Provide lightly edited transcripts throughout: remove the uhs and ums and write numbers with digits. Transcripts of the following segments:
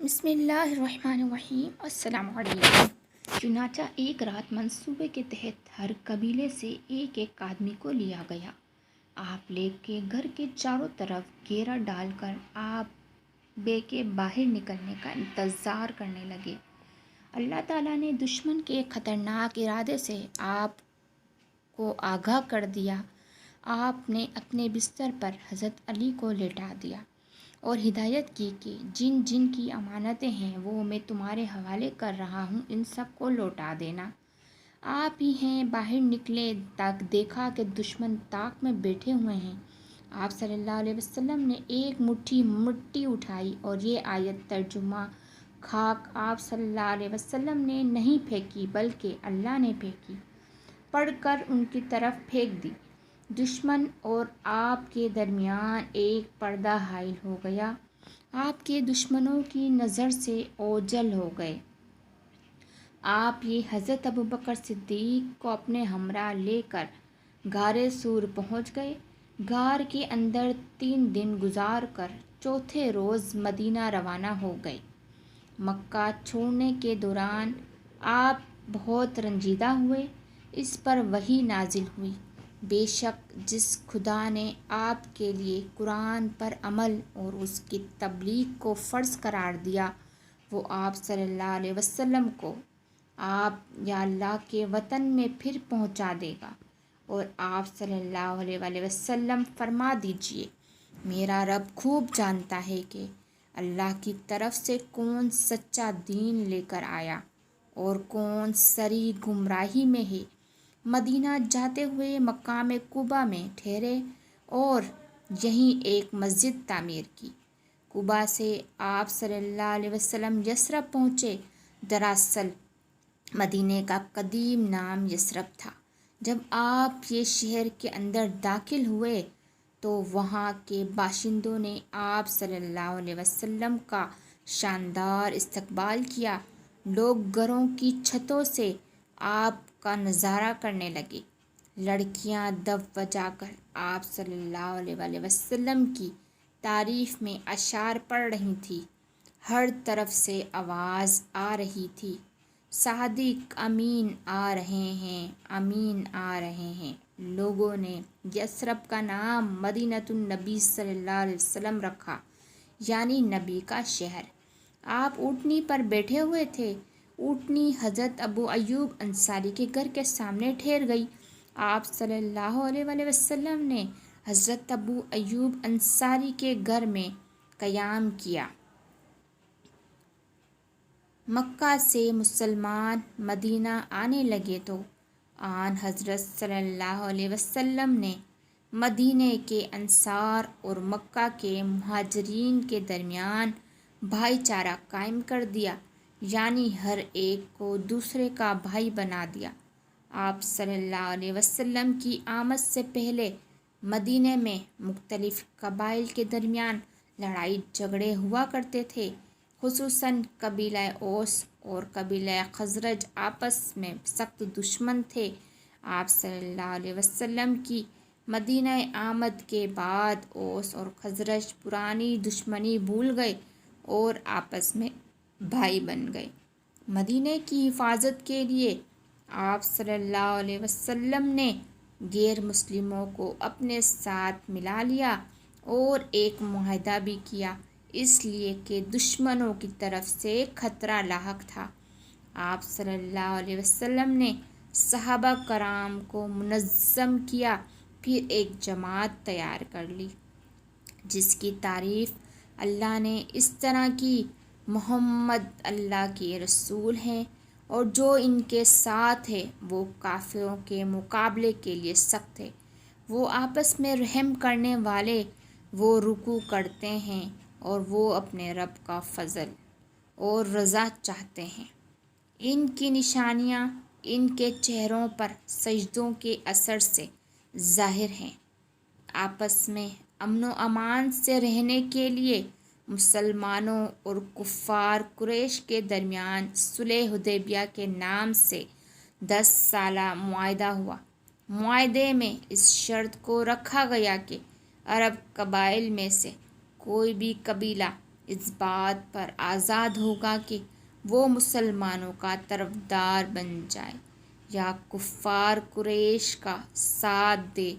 بسم اللہ الرحمن الرحیم۔ السلام علیکم۔ چنانچہ ایک رات منصوبے کے تحت ہر قبیلے سے ایک ایک آدمی کو لیا گیا۔ آپ لے کے گھر کے چاروں طرف گھیرا ڈال کر آپ بے کے باہر نکلنے کا انتظار کرنے لگے۔ اللہ تعالیٰ نے دشمن کے خطرناک ارادے سے آپ کو آگاہ کر دیا۔ آپ نے اپنے بستر پر حضرت علی کو لٹا دیا اور ہدایت کی کہ جن جن کی امانتیں ہیں وہ میں تمہارے حوالے کر رہا ہوں، ان سب کو لوٹا دینا۔ آپ ہی ہیں باہر نکلے تک دیکھا کہ دشمن طاق میں بیٹھے ہوئے ہیں۔ آپ صلی اللہ علیہ وسلم نے ایک مٹھی مٹی اٹھائی اور یہ آیت ترجمہ خاک آپ صلی اللہ علیہ وسلم نے نہیں پھینکی بلکہ اللہ نے پھینکی، پڑھ کر ان کی طرف پھینک دی۔ دشمن اور آپ کے درمیان ایک پردہ حائل ہو گیا۔ آپ کے دشمنوں کی نظر سے اوجھل ہو گئے۔ آپ یہ حضرت ابوبکر صدیق کو اپنے ہمراہ لے کر غار سور پہنچ گئے۔ غار کے اندر 3 دن گزار کر چوتھے روز مدینہ روانہ ہو گئے۔ مکہ چھوڑنے کے دوران آپ بہت رنجیدہ ہوئے۔ اس پر وحی نازل ہوئی، بے شک جس خدا نے آپ کے لیے قرآن پر عمل اور اس کی تبلیغ کو فرض قرار دیا، وہ آپ صلی اللہ علیہ وسلم کو آپ یا اللہ کے وطن میں پھر پہنچا دے گا۔ اور آپ صلی اللہ علیہ وآلہ وسلم فرما دیجئے، میرا رب خوب جانتا ہے کہ اللہ کی طرف سے کون سچا دین لے کر آیا اور کون سری گمراہی میں ہے۔ مدینہ جاتے ہوئے مقام قباء میں ٹھہرے اور یہیں ایک مسجد تعمیر کی۔ قباء سے آپ صلی اللہ علیہ وسلم یثرب پہنچے۔ دراصل مدینہ کا قدیم نام یثرب تھا۔ جب آپ یہ شہر کے اندر داخل ہوئے تو وہاں کے باشندوں نے آپ صلی اللہ علیہ وسلم کا شاندار استقبال کیا۔ لوگ گھروں کی چھتوں سے آپ کا نظارہ کرنے لگے۔ لڑکیاں دف بجا کر آپ صلی اللہ علیہ وآلہ وسلم کی تعریف میں اشعار پڑھ رہی تھیں۔ ہر طرف سے آواز آ رہی تھی، صادق امین آ رہے ہیں، امین آ رہے ہیں۔ لوگوں نے یثرب کا نام مدینۃ النبی صلی اللہ علیہ وسلم رکھا، یعنی نبی کا شہر۔ آپ اونٹنی پر بیٹھے ہوئے تھے۔ اونٹنی حضرت ابو ایوب انصاری کے گھر کے سامنے ٹھہر گئی۔ آپ صلی اللہ علیہ وآلہ وسلم نے حضرت ابو ایوب انصاری کے گھر میں قیام کیا۔ مکہ سے مسلمان مدینہ آنے لگے تو آن حضرت صلی اللہ علیہ وسلم نے مدینہ کے انصار اور مکہ کے مہاجرین کے درمیان بھائی چارہ قائم کر دیا، یعنی ہر ایک کو دوسرے کا بھائی بنا دیا۔ آپ صلی اللہ علیہ وسلم کی آمد سے پہلے مدینہ میں مختلف قبائل کے درمیان لڑائی جھگڑے ہوا کرتے تھے، خصوصاً قبیلہ اوس اور قبیلہ خزرج آپس میں سخت دشمن تھے۔ آپ صلی اللہ علیہ وسلم کی مدینہ آمد کے بعد اوس اور خزرج پرانی دشمنی بھول گئے اور آپس میں بھائی بن گئے۔ مدینہ کی حفاظت کے لیے آپ صلی اللہ علیہ وسلم نے غیر مسلموں کو اپنے ساتھ ملا لیا اور ایک معاہدہ بھی کیا، اس لیے کہ دشمنوں کی طرف سے خطرہ لاحق تھا۔ آپ صلی اللہ علیہ وسلم نے صحابہ کرام کو منظم کیا، پھر ایک جماعت تیار کر لی جس کی تعریف اللہ نے اس طرح کی، محمد اللہ کے رسول ہیں اور جو ان کے ساتھ ہے وہ کافروں کے مقابلے کے لیے سخت ہے، وہ آپس میں رحم کرنے والے، وہ رکوع کرتے ہیں اور وہ اپنے رب کا فضل اور رضا چاہتے ہیں۔ ان کی نشانیاں ان کے چہروں پر سجدوں کے اثر سے ظاہر ہیں۔ آپس میں امن و امان سے رہنے کے لیے مسلمانوں اور کفار قریش کے درمیان صلح حدیبیہ کے نام سے 10 سالہ معاہدہ ہوا۔ معاہدے میں اس شرط کو رکھا گیا کہ عرب قبائل میں سے کوئی بھی قبیلہ اس بات پر آزاد ہوگا کہ وہ مسلمانوں کا طرفدار بن جائے یا کفار قریش کا ساتھ دے،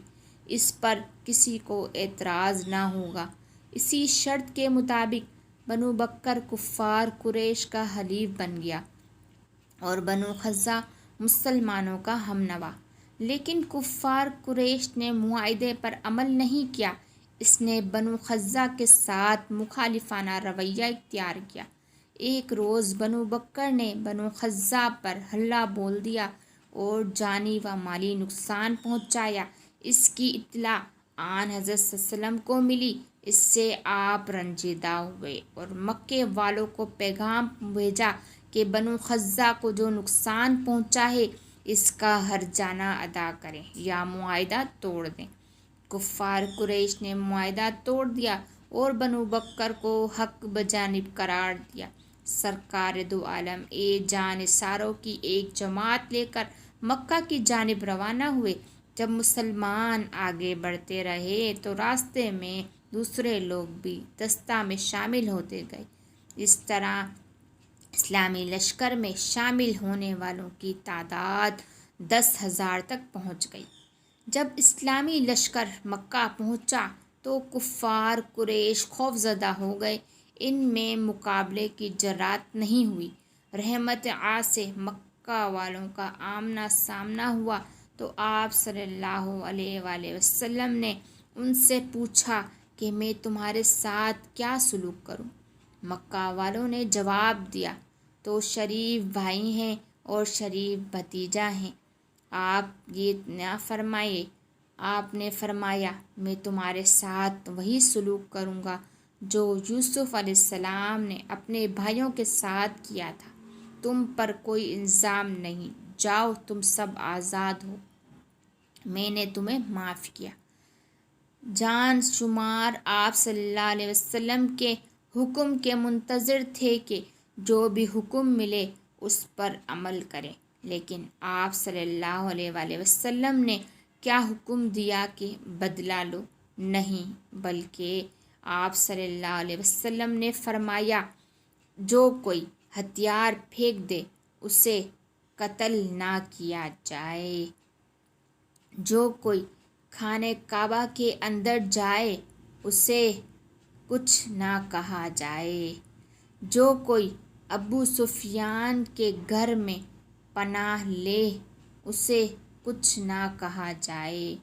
اس پر کسی کو اعتراض نہ ہوگا۔ اسی شرط کے مطابق بنو بکر کفار قریش کا حلیف بن گیا اور بنو خزرج مسلمانوں کا ہم نوا۔ لیکن کفار قریش نے معاہدے پر عمل نہیں کیا، اس نے بنو خزرج کے ساتھ مخالفانہ رویہ اختیار کیا۔ ایک روز بنو بکر نے بنو خزرج پر حملہ بول دیا اور جانی و مالی نقصان پہنچایا۔ اس کی اطلاع آن حضرت صلی اللہ علیہ وسلم کو ملی، اس سے آپ رنجیدہ ہوئے اور مکے والوں کو پیغام بھیجا کہ بنو خزرج کو جو نقصان پہنچا ہے اس کا ہرجانہ ادا کریں یا معاہدہ توڑ دیں۔ کفار قریش نے معاہدہ توڑ دیا اور بنو بکر کو حق بجانب قرار دیا۔ سرکار دو عالم جان نثاروں کی ایک جماعت لے کر مکہ کی جانب روانہ ہوئے۔ جب مسلمان آگے بڑھتے رہے تو راستے میں دوسرے لوگ بھی دستہ میں شامل ہوتے گئے۔ اس طرح اسلامی لشکر میں شامل ہونے والوں کی تعداد 10,000 تک پہنچ گئی۔ جب اسلامی لشکر مکہ پہنچا تو کفار قریش خوفزدہ ہو گئے، ان میں مقابلے کی جرات نہیں ہوئی۔ رحمت سے مکہ والوں کا آمنا سامنا ہوا تو آپ صلی اللہ علیہ وآلہ وسلم نے ان سے پوچھا کہ میں تمہارے ساتھ کیا سلوک کروں؟ مکہ والوں نے جواب دیا، تو شریف بھائی ہیں اور شریف بھتیجا ہیں، آپ یہ نہ فرمائیے۔ آپ نے فرمایا، میں تمہارے ساتھ وہی سلوک کروں گا جو یوسف علیہ السلام نے اپنے بھائیوں کے ساتھ کیا تھا۔ تم پر کوئی الزام نہیں، جاؤ تم سب آزاد ہو، میں نے تمہیں معاف کیا۔ جان شمار آپ صلی اللہ علیہ وسلم کے حکم کے منتظر تھے کہ جو بھی حکم ملے اس پر عمل کریں، لیکن آپ صلی اللہ علیہ وآلہ وسلم نے کیا حکم دیا کہ بدلہ لو؟ نہیں، بلکہ آپ صلی اللہ علیہ وسلم نے فرمایا، جو کوئی ہتھیار پھینک دے اسے قتل نہ کیا جائے، جو کوئی خانہ کعبہ کے اندر جائے اسے کچھ نہ کہا جائے، جو کوئی ابو سفیان کے گھر میں پناہ لے اسے کچھ نہ کہا جائے،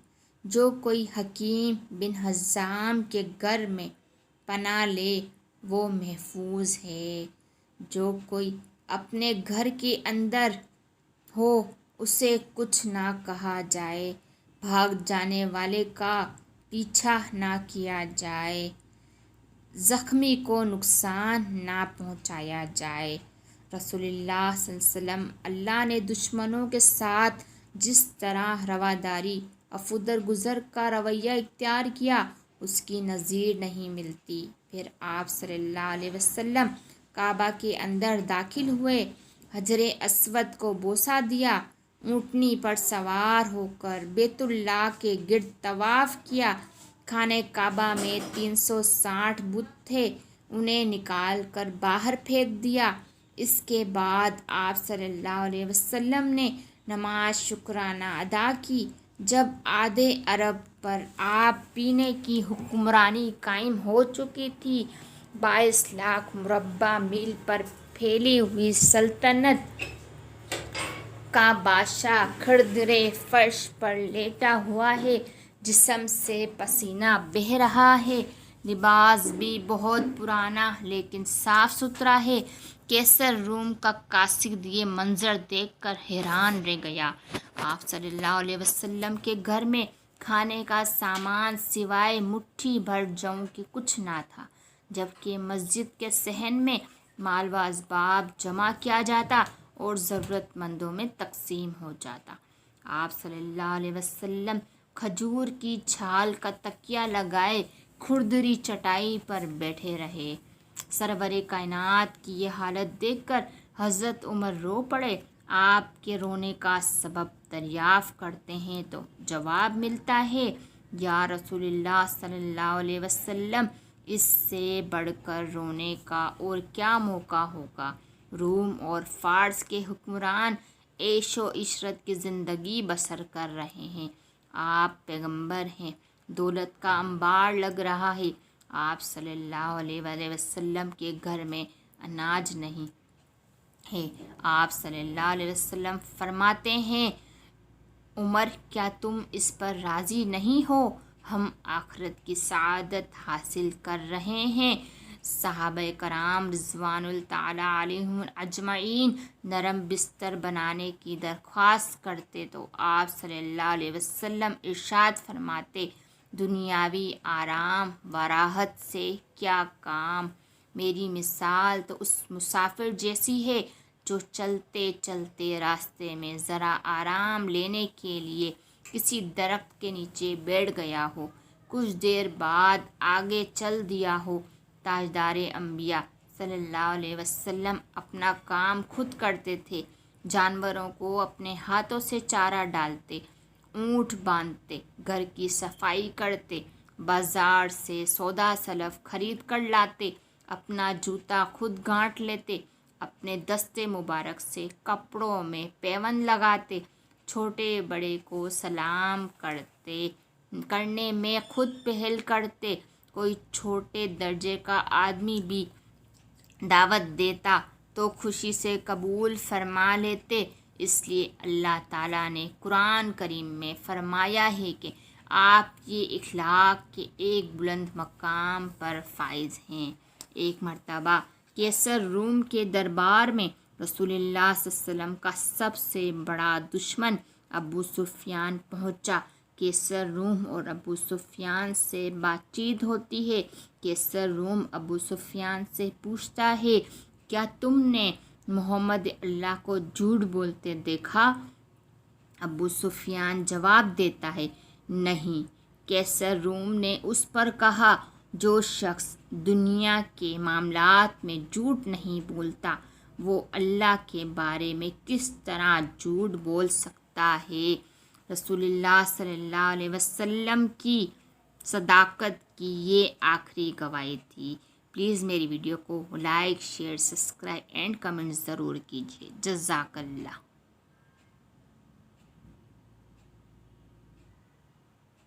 جو کوئی حکیم بن حزام کے گھر میں پناہ لے وہ محفوظ ہے، جو کوئی اپنے گھر کے اندر ہو اسے کچھ نہ کہا جائے، بھاگ جانے والے کا پیچھا نہ کیا جائے، زخمی کو نقصان نہ پہنچایا جائے۔ رسول اللہ صلی اللہ علیہ وسلم اللہ نے دشمنوں کے ساتھ جس طرح رواداری افو درگزر کا رویہ اختیار کیا اس کی نظیر نہیں ملتی۔ پھر آپ صلی اللہ علیہ وسلم کعبہ کے اندر داخل ہوئے، حجر اسود کو بوسہ دیا، اونٹنی پر سوار ہو کر بیت اللہ کے گرد طواف کیا۔ خانہ کعبہ میں 360 بت تھے، انہیں نکال کر باہر پھینک دیا۔ اس کے بعد آپ صلی اللہ علیہ وسلم نے نماز شکرانہ ادا کی۔ جب آدھے عرب پر آپ پینے کی حکمرانی قائم ہو چکی تھی، 22 لاکھ مربع میل پر پھیلی ہوئی سلطنت کا بادشاہ کھردرے فرش پر لیٹا ہوا ہے، جسم سے پسینہ بہہ رہا ہے، لباس بھی بہت پرانا لیکن صاف ستھرا ہے، قیصر روم کا قاصد یہ منظر دیکھ کر حیران رہ گیا۔ آپ صلی اللہ علیہ وسلم کے گھر میں کھانے کا سامان سوائے مٹھی بھر جو کے کچھ نہ تھا، جبکہ مسجد کے صحن میں مال و اسباب جمع کیا جاتا اور ضرورت مندوں میں تقسیم ہو جاتا۔ آپ صلی اللہ علیہ وسلم کھجور کی چھال کا تکیہ لگائے کھردری چٹائی پر بیٹھے رہے۔ سرور کائنات کی یہ حالت دیکھ کر حضرت عمر رو پڑے۔ آپ کے رونے کا سبب دریافت کرتے ہیں تو جواب ملتا ہے، یا رسول اللہ صلی اللہ علیہ وسلم، اس سے بڑھ کر رونے کا اور کیا موقع ہوگا۔ روم اور فارس کے حکمران عیش و عشرت کی زندگی بسر کر رہے ہیں۔ آپ پیغمبر ہیں، دولت کا انبار لگ رہا ہے۔ آپ صلی اللہ علیہ وآلہ وسلم کے گھر میں اناج نہیں ہے۔ آپ صلی اللہ علیہ وسلم فرماتے ہیں، عمر کیا تم اس پر راضی نہیں ہو؟ ہم آخرت کی سعادت حاصل کر رہے ہیں۔ صحابہ کرام رضوان اللہ تعالی علیہم اجمعین نرم بستر بنانے کی درخواست کرتے تو آپ صلی اللہ علیہ وسلم ارشاد فرماتے، دنیاوی آرام و راحت سے کیا کام؟ میری مثال تو اس مسافر جیسی ہے جو چلتے چلتے راستے میں ذرا آرام لینے کے لیے کسی درخت کے نیچے بیٹھ گیا ہو، کچھ دیر بعد آگے چل دیا ہو۔ تاجدار انبیاء صلی اللہ علیہ وسلم اپنا کام خود کرتے تھے، جانوروں کو اپنے ہاتھوں سے چارہ ڈالتے، اونٹ باندھتے، گھر کی صفائی کرتے، بازار سے سودا سلف خرید کر لاتے، اپنا جوتا خود گانٹھ لیتے، اپنے دستے مبارک سے کپڑوں میں پیوند لگاتے، چھوٹے بڑے کو سلام کرنے میں خود پہل کرتے، کوئی چھوٹے درجے کا آدمی بھی دعوت دیتا تو خوشی سے قبول فرما لیتے۔ اس لیے اللہ تعالیٰ نے قرآن کریم میں فرمایا ہے کہ آپ یہ اخلاق کے ایک بلند مقام پر فائز ہیں۔ ایک مرتبہ قیصر روم کے دربار میں رسول اللہ صلی اللہ علیہ وسلم کا سب سے بڑا دشمن ابو سفیان پہنچا۔ قیصر روم اور ابو سفیان سے بات چیت ہوتی ہے۔ قیصر روم ابو سفیان سے پوچھتا ہے، کیا تم نے محمد اللہ کو جھوٹ بولتے دیکھا؟ ابو سفیان جواب دیتا ہے، نہیں۔ قیصر روم نے اس پر کہا، جو شخص دنیا کے معاملات میں جھوٹ نہیں بولتا وہ اللہ کے بارے میں کس طرح جھوٹ بول سکتا ہے؟ رسول اللہ صلی اللہ علیہ وسلم کی صداقت کی یہ آخری گواہی تھی۔ پلیز میری ویڈیو کو like, share, subscribe and comment ضرور کیجیے۔ جزاک اللہ۔